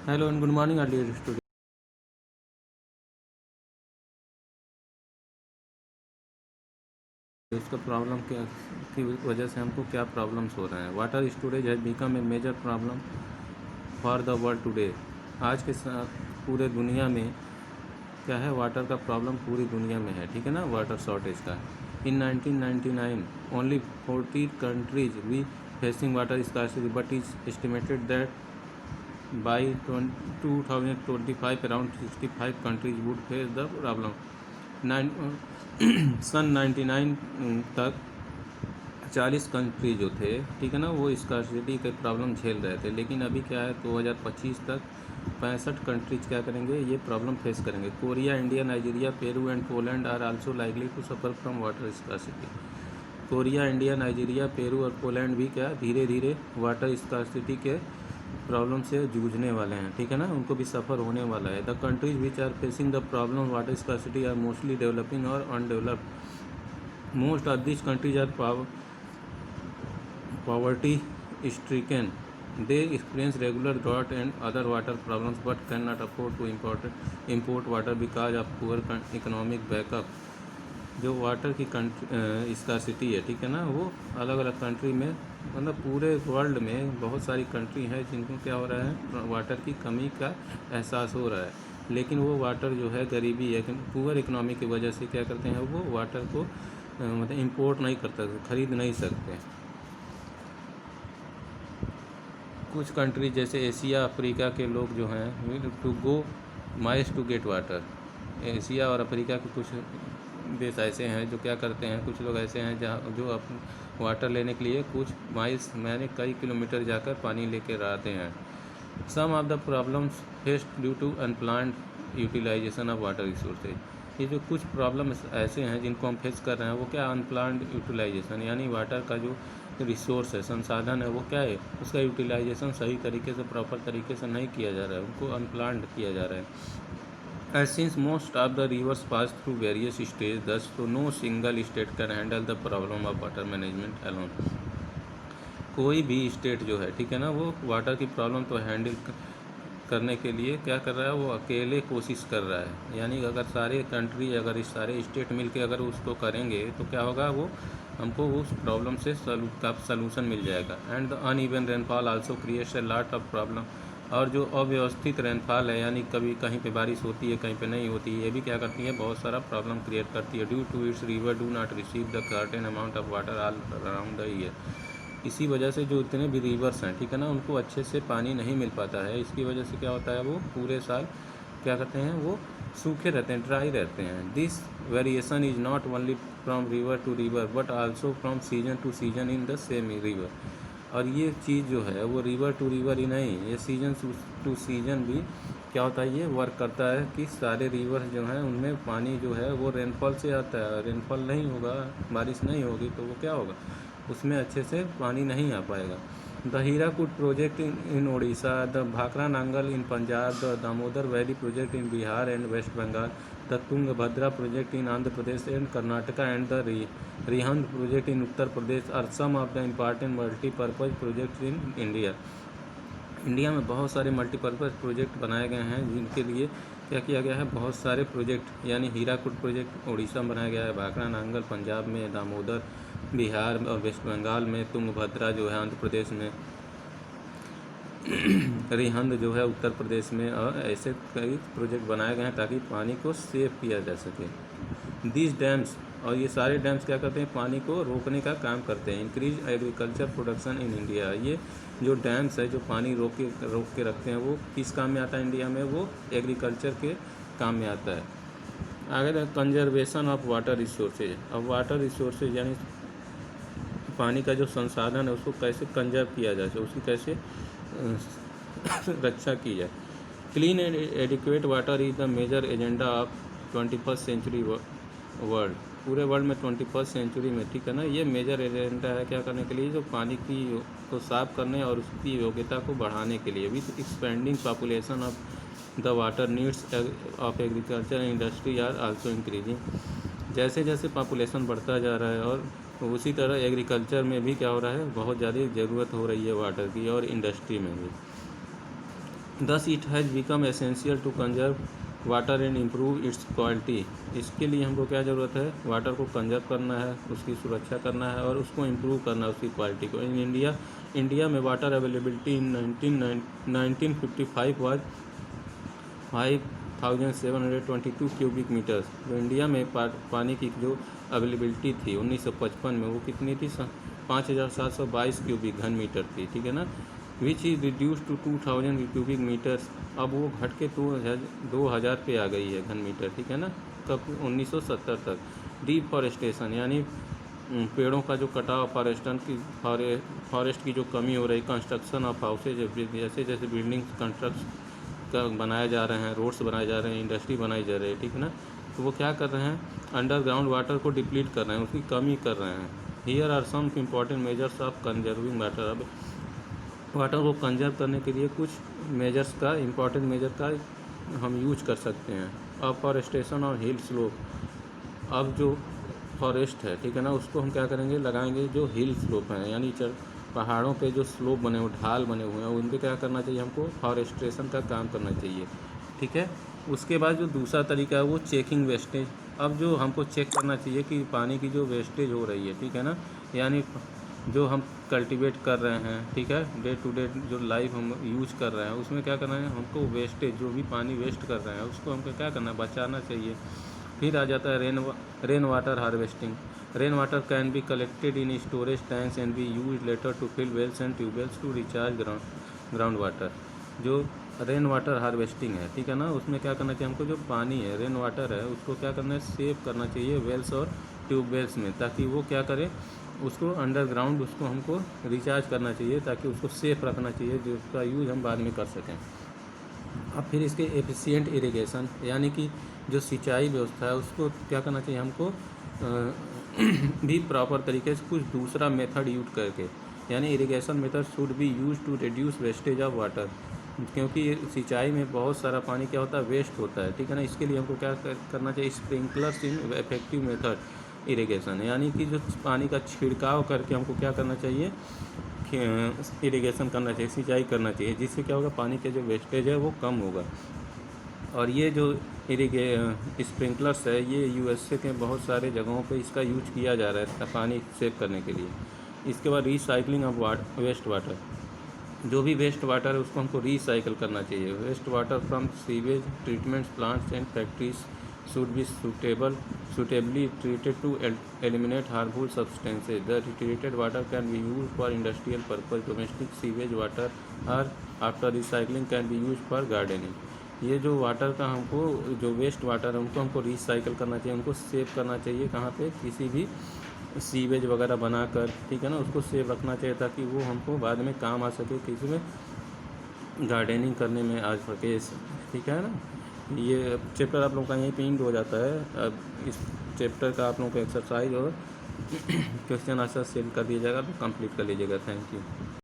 Hello and good morning dear student. इसका problem क्या की वजह से हमको क्या प्रॉब्लम्स हो रहे हैं। Water storage has become a major problem for the world today. आज के पूरे दुनिया में क्या है, वाटर का प्रॉब्लम पूरी दुनिया में है, ठीक है ना, वाटर शॉर्टेज का। In 1999 only 40 countries we facing water scarcity but is estimated that by 2025 around 65 countries would face the problem। सन 99 तक 40 कंट्री जो थे, ठीक है ना, वो स्कार्सिटी के प्रॉब्लम झेल रहे थे। लेकिन अभी क्या है, 2025 तक 65 कंट्रीज क्या करेंगे, ये प्रॉब्लम फेस करेंगे। Korea, India, Nigeria, Peru and Poland are also likely to suffer from water scarcity. Korea, India, Nigeria, Peru और पोलैंड भी क्या धीरे धीरे वाटर स्कार्सिटी के प्रॉब्लम से जूझने वाले हैं, ठीक है ना, उनको भी सफ़र होने वाला है। The countries which are facing the problem water scarcity are mostly developing और undeveloped. Most of this countries are poverty stricken। They experience regular drought and other water problems but cannot afford to import water because of poor economic backup। जो water की scarcity है, ठीक है ना, वो अलग अलग कंट्री में, मतलब पूरे वर्ल्ड में बहुत सारी कंट्री हैं जिनको क्या हो रहा है, वाटर की कमी का एहसास हो रहा है। लेकिन वो वाटर जो है गरीबी है, पुअर इकोनॉमी की वजह से क्या करते हैं, वो वाटर को मतलब इंपोर्ट नहीं करते, खरीद नहीं सकते। कुछ कंट्री जैसे एशिया, अफ्रीका के लोग जो हैं to go miles to get water. Asia और अफ्रीका के कुछ देश ऐसे हैं जो क्या करते हैं, कुछ लोग ऐसे हैं जहाँ जो वाटर लेने के लिए कुछ माइल्स मैंने कई किलोमीटर जाकर पानी लेकर आते हैं। Some of the problems faced due to unplanned utilization of water resources. ये जो कुछ प्रॉब्लम्स ऐसे हैं जिनको हम फेस कर रहे हैं, वो क्या अनप्लान्ड यूटिलाइजेशन, यानी वाटर का जो रिसोर्स है, संसाधन है, वो क्या है, उसका यूटिलाइजेशन सही तरीके से, प्रॉपर तरीके से नहीं किया जा रहा है, उनको अनप्लान्ड किया जा रहा है। As since most of the rivers pass through various stages, thus so no single state can handle the problem of water management alone। कोई भी स्टेट जो है, ठीक है ना, वो वाटर की प्रॉब्लम तो हैंडल करने के लिए क्या कर रहा है, वो अकेले कोशिश कर रहा है। यानी अगर सारे कंट्री, अगर इस सारे स्टेट मिलके अगर उसको करेंगे तो क्या होगा, वो हमको उस प्रॉब्लम से का सलूशन मिल जाएगा। And the uneven rainfall also creates a lot of problem. और जो अव्यवस्थित रेनफॉल है, यानी कभी कहीं पे बारिश होती है, कहीं पे नहीं होती है, ये भी क्या करती है, बहुत सारा प्रॉब्लम क्रिएट करती है। Due to its river do not receive the certain amount of water all around the year. इसी वजह से जो इतने भी रिवर्स हैं, ठीक है ना, उनको अच्छे से पानी नहीं मिल पाता है। इसकी वजह से क्या होता है, वो पूरे साल क्या करते हैं, वो सूखे रहते हैं, ड्राई रहते हैं। This variation is not only from river to river but also from season to season in the same river. और ये चीज़ जो है वो रिवर टू रिवर ही नहीं, ये सीजन टू सीजन भी क्या होता है, ये वर्क करता है कि सारे रिवर्स जो हैं उनमें पानी जो है वो रेनफॉल से आता है। रेनफॉल नहीं होगा, बारिश नहीं होगी, तो वो क्या होगा, उसमें अच्छे से पानी नहीं आ पाएगा। The Hirakud project in Odisha, the Bhakra Nangal in Punjab, the Damodar valley project in Bihar and West Bengal, the Tungabhadra project in Andhra Pradesh and Karnataka and the Rihand project in Uttar Pradesh are some of the important multipurpose project in India. India में बहुत सारे मल्टीपर्पज़ प्रोजेक्ट बनाए गए हैं जिनके लिए क्या किया गया है, बहुत सारे प्रोजेक्ट, यानी हीराकुड प्रोजेक्ट उड़ीसा में बनाया गया है, भाखरा नांगल पंजाब में, दामोदर बिहार और वेस्ट बंगाल में, तुंगभद्रा जो है आंध्र प्रदेश में, रिहंद जो है उत्तर प्रदेश में, और ऐसे कई प्रोजेक्ट बनाए गए हैं ताकि पानी को सेव किया जा सके। दीज डैम्स, और ये सारे डैम्स क्या करते हैं, पानी को रोकने का काम करते हैं। Increase agriculture production in India. ये जो डैम्स है जो पानी रोक के रखते हैं, वो किस काम में आता है इंडिया में, वो एग्रीकल्चर के काम में आता है। आगे कंजर्वेशन ऑफ वाटर रिसोर्सेज। अब वाटर रिसोर्सेज यानी पानी का जो संसाधन है उसको कैसे कंजर्व किया जाए, उसकी कैसे रक्षा की जाए। Clean and adequate water is the major agenda of 21st century world. पूरे वर्ल्ड में 21st सेंचुरी में, ठीक है ना, ये मेजर एजेंडा है क्या करने के लिए, जो पानी की को साफ करने और उसकी योग्यता को बढ़ाने के लिए। With expanding population of the water needs of agriculture and industry are also increasing. जैसे जैसे पॉपुलेशन बढ़ता जा रहा है और उसी तरह एग्रीकल्चर में भी क्या हो रहा है, बहुत ज़्यादा ज़रूरत हो रही है वाटर की, और इंडस्ट्री में भी। Thus it has become essential to conserve water and improve it's quality. इसके लिए हमको क्या ज़रूरत है, वाटर को कंजर्व करना है, उसकी सुरक्षा करना है और उसको इम्प्रूव करना है उसकी क्वालिटी को। इन इंडिया में water availability in 1955 was 5722 cubic metres. जो इंडिया में पानी की जो अवेलेबिलिटी थी 1955 में, वो कितनी थी, 5722 क्यूबिक घन मीटर थी, ठीक है ना। Which is reduce to 2000 cubic metres. अब वो घट के 2000 पे आ गई है घन मीटर, ठीक है ना। कब, 1970 तक। डिफॉरेस्टेशन यानी पेड़ों का जो कटाव, फॉरेस्ट की जो कमी हो रही, कंस्ट्रक्शन ऑफ हाउसेज, जैसे जैसे बिल्डिंग कंस्ट्रक्ट का बनाए जा रहे हैं, रोड्स बनाए जा रहे हैं, इंडस्ट्री बनाई जा रही है, ठीक है ना। तो वो क्या कर रहे हैं, अंडरग्राउंड वाटर को डिप्लीट कर रहे हैं, उसकी कमी कर रहे हैं। Here are some important measures of conserving water. अब वाटर को कंजर्व करने के लिए कुछ मेजर्स का, इम्पॉर्टेंट मेजर का हम यूज कर सकते हैं। अफॉरेस्टेशन और हिल स्लोप। अब जो फॉरेस्ट है, ठीक है ना, उसको हम क्या करेंगे, लगाएंगे जो हिल स्लोप हैं, यानी पहाड़ों पे जो स्लोप बने हुए, ढाल बने हुए हैं, उन पर क्या करना चाहिए, हमको फॉरेस्टेशन का काम करना चाहिए, ठीक है। उसके बाद जो दूसरा तरीका है वो चेकिंग वेस्टेज। अब जो हमको चेक करना चाहिए कि पानी की जो वेस्टेज हो रही है, ठीक है ना, यानी जो हम कल्टीवेट कर रहे हैं, ठीक है, डे टू डे जो लाइफ हम यूज कर रहे हैं, उसमें क्या करना है, हमको वेस्टेज, जो भी पानी वेस्ट कर रहे हैं उसको हमको क्या करना है, बचाना चाहिए। फिर आ जाता है rain water harvesting. Rain water can be collected in storage tanks and be use later to fill wells and tubewells to recharge ground water. जो रेन वाटर हार्वेस्टिंग है, ठीक है ना, उसमें क्या करना चाहिए, हमको जो पानी है, रेन वाटर है, उसको क्या करना है, सेव करना चाहिए वेल्स और ट्यूबवेल्स में, ताकि वो क्या करे, उसको अंडरग्राउंड उसको हमको रिचार्ज करना चाहिए, ताकि उसको सेफ रखना चाहिए, जिसका यूज़ हम बाद में कर सकें। अब फिर इसके एफिशिएंट इरिगेशन, यानी कि जो सिंचाई व्यवस्था है उसको क्या करना चाहिए, हमको भी प्रॉपर तरीके से कुछ दूसरा मेथड यूज करके, यानी irrigation method should be use to reduce wastage of water. क्योंकि सिंचाई में बहुत सारा पानी क्या होता है, वेस्ट होता है, ठीक है ना। इसके लिए हमको क्या करना चाहिए, sprinklers in effective method irrigation, यानी कि जो पानी का छिड़काव करके हमको क्या करना चाहिए, इरिगेशन करना चाहिए, सिंचाई करना चाहिए, जिससे क्या होगा, पानी के जो वेस्टेज है वो कम होगा। और ये जो स्प्रिंकलर्स है, ये यूएसए के बहुत सारे जगहों पे इसका यूज किया जा रहा है पानी सेव करने के लिए। इसके बाद रिसाइकलिंग ऑफ वेस्ट वाटर। जो भी वेस्ट वाटर है उसको हमको रिसाइकल करना चाहिए। Waste water from sewage treatment plants and factories should be suitably treated to eliminate harmful substances. The treated water can be used for industrial purpose. Domestic sewage water or after recycling can be used for gardening. ये जो water का हमको, जो waste water है उनको हमको recycle करना चाहिए, उनको सेव करना चाहिए, कहाँ पे, किसी भी सीवेज वगैरह बनाकर, ठीक है ना, उसको सेव रखना चाहिए, ताकि वो हमको बाद में काम आ सके, किसी में गार्डनिंग करने में आ सके, ठीक है ना। ये चैप्टर आप लोगों का यहीं पे एंड हो जाता है। अब इस चैप्टर का आप लोगों को एक्सरसाइज और क्वेश्चन आंसर सेंड कर दिया जाएगा, तो कंप्लीट कर लीजिएगा। Thank you.